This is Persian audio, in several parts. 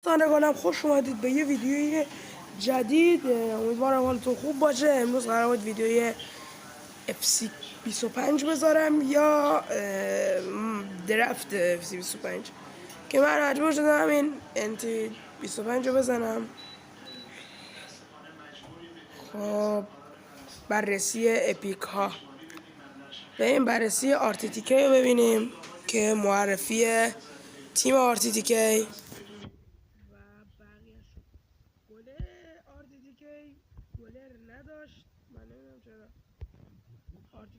دوستان خوش اومدید به یه ویدیوی جدید. امیدوارم حالتون خوب باشه. امروز قرار بود ویدیوی FC 25 بذارم یا درفت FC 25 که من مجبور شدم همین NT 25 رو بزنم. خب بررسی اپیک ها، به این بررسی RTTK رو ببینیم که معرفی تیم RTTK گله RTTK گلر نداشت. من نمیدونم چرا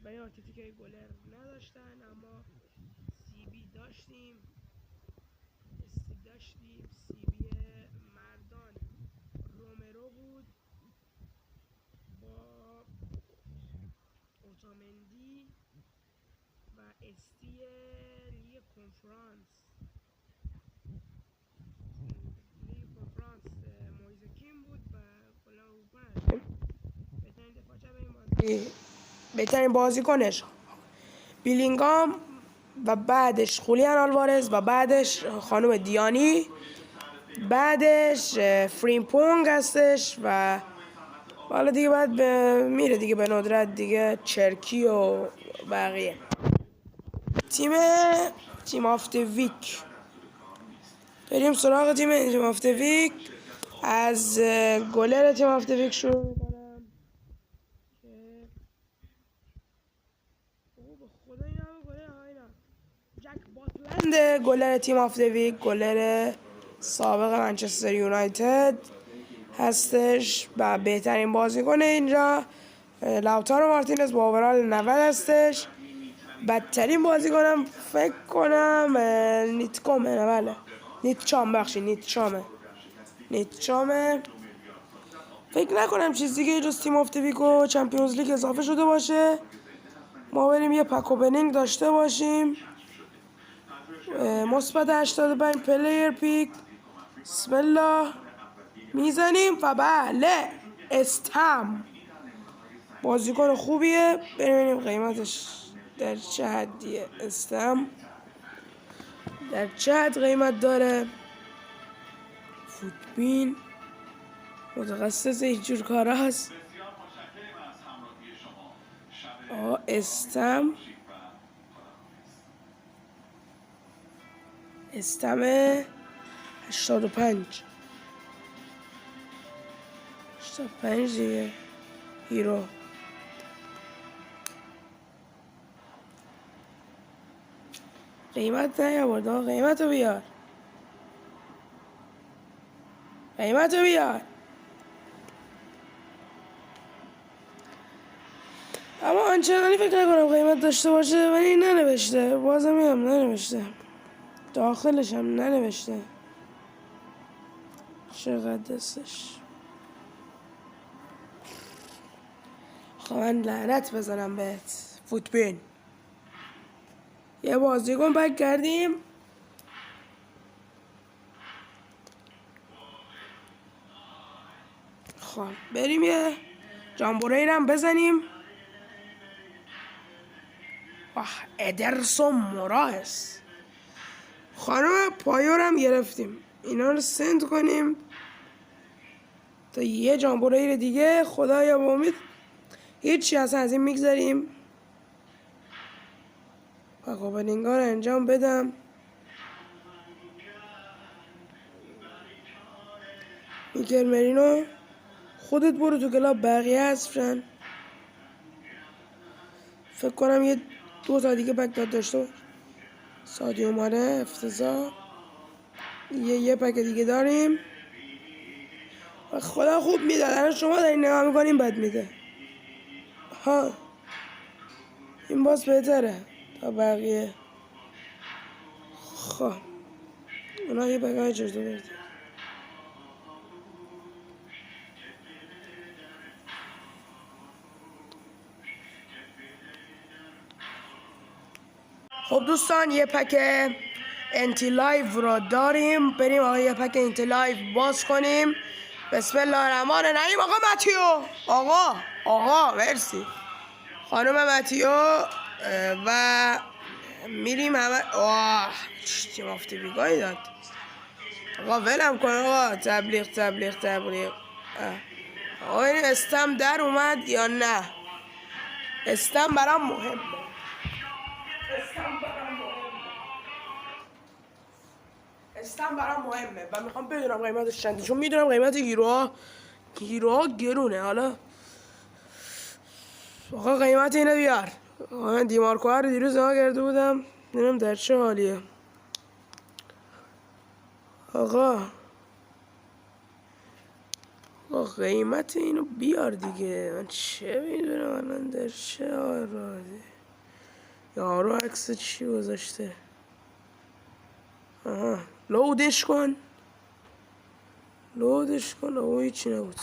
برای RTTK گلر نداشتن، اما CB داشتیم. CB مردان رومرو بود با اوتامندی و استی لیگ کنفرانس مویزکین بود و بهترین بازیکنش بیلینگام و بعدش خولیان آلوارز و بعدش خانم دیانی، بعدش فریمپونگ هستش و حالا دیگه بعد میره دیگه به ندرت دیگه چرکی و بقیه. تیم آفت ویک، بریم سراغ تیم آفت ویک. از گلر تیم آفت ویک شروع میکنم که به خدا این همه گلر اینا. جک باتلند گلر تیم آفت ویک، گلر سابق منچستر یونایتد هستش و بهترین بازیکن اینجا لاوتارو مارتینز با اوورال 90 هستش. بدترین بازیکنم فکر کنم نیتکومه. بله نیتچامه. فکر نکنم چیز دیگه جز تیم آفت ویک و چمپیونز لیگ اضافه شده باشه. ما بریم یه پک اوپنینگ داشته باشیم. مثبت 85 پلیر پیک. بسم الله میزنیم و بله استم بازیکن خوبیه. ببینیم قیمتش در چه حدیه. استم در چه حد قیمت داره. فوتبین متخصص اینجور کارا هست. استم 85 دیگه. هیرو قیمت نیاورد. قیمتو بیار. اما آنچنانی فکر نکنم قیمت داشته باشه، ولی ننوشته. بازم میگم ننوشته. داخلش هم ننوشته چقدر دستش. خب من لعنت بزنم بهت فوتبین. یه بازیکن پک کردیم. خب بریم یه جامبورین هم بزنیم. ادرسون موراهس. خانم پایور هم گرفتیم. اینا رو سند کنیم تا یه جامبورین دیگه. خدایا با امید هیچی اصلا از این میگذاریم. پک اوپنینگا رو انجام بدم. میکل مرینو خودت برو تو کلاب، بقیه حذفشن. فکر کنم یه 2 تا دیگه پک داشته باش. سادیو مانه افتضاح. یه پک دیگه داریم. خدا خوب میده. الان شما دارین نگاه میکنیم بد میده. این باز بهتره تا بقیه. خب اونا یه پک های چرت و پرت. خب دوستان یه پک انتی لایف رو داریم. بریم آقا یه پک انتی لایف باز کنیم. بسم الله الرحمن الرحیم. آقا متیو. آقا مرسی خانم متیو. و میریم همه. تیم آفت ویکایی داد. آقا ولم کن آقا. تبلیغ. آقا این استم در اومد یا نه؟ استم برام مهمه. استم برام مهمه و میخوام بدونم قیمتش چنده، چون میدونم قیمت هیروها گرونه. حالا آقا قیمت اینو بیار. من دیمارکو رو دیروز نگاه کرده بودم، نمیدونم در چه حالیه. آقا قیمت اینو بیار دیگه. من چه میدونم الان در چه حالیه. یارو عکس چی گذاشته؟ آها لودش کن. او هیچی نبود.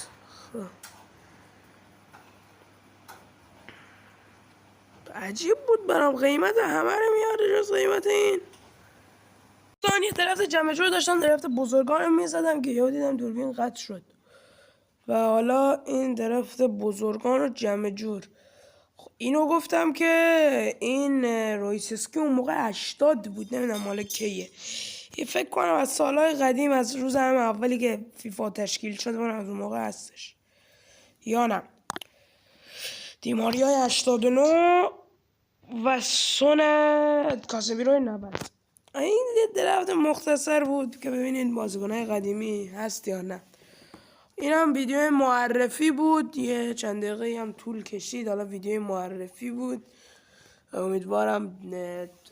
عجیب بود برام، قیمت همه رو میاره جز قیمت این. یه طرف جمع جور داشتم، طرف بزرگان رو میزدم که یهو دیدم دوربین قطع شد و حالا این طرف بزرگان رو جمع جور. اینو گفتم که این رویسسکی اون موقع 80 بود، نمیدونم مال کیه. فکر کنم از سالهای قدیم، از روز همه اولی که فیفا تشکیل شد من از اون موقع هستش یا نه. دیماریای 89 و سون کاسمیروی 90. این درفت مختصر بود که ببینید بازیکن‌های قدیمی هست یا نه. این هم ویدیو معرفی بود، یه چند دقیقه هم طول کشید. حالا ویدیو معرفی بود. امیدوارم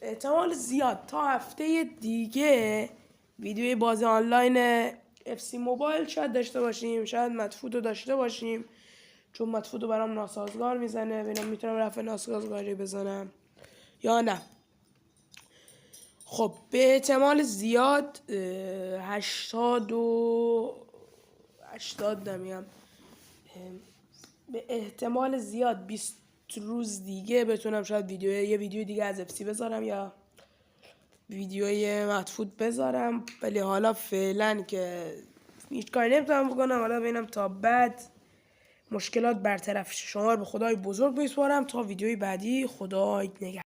احتمال زیاد تا هفته دیگه ویدیوی بازی آنلاین FC موبایل شاید داشته باشیم، شاید مدفوع رو داشته باشیم، چون مدفوع رو برام ناسازگار میزنه. ببینم میتونم رفع ناسازگاری بزنم یا نه. خب به احتمال زیاد 80 نمیم، به احتمال زیاد 20 روز دیگه بتونم شاید یه ویدیو دیگه از اف سی بذارم یا ویدیوی مدفوع بذارم. ولی حالا فعلا که هیچ کاری نمیتونم بکنم. حالا ببینم تا بعد مشکلات برطرف شه. شما رو به خدای بزرگ میسپارم تا ویدیوی بعدی. خدای نگهدار.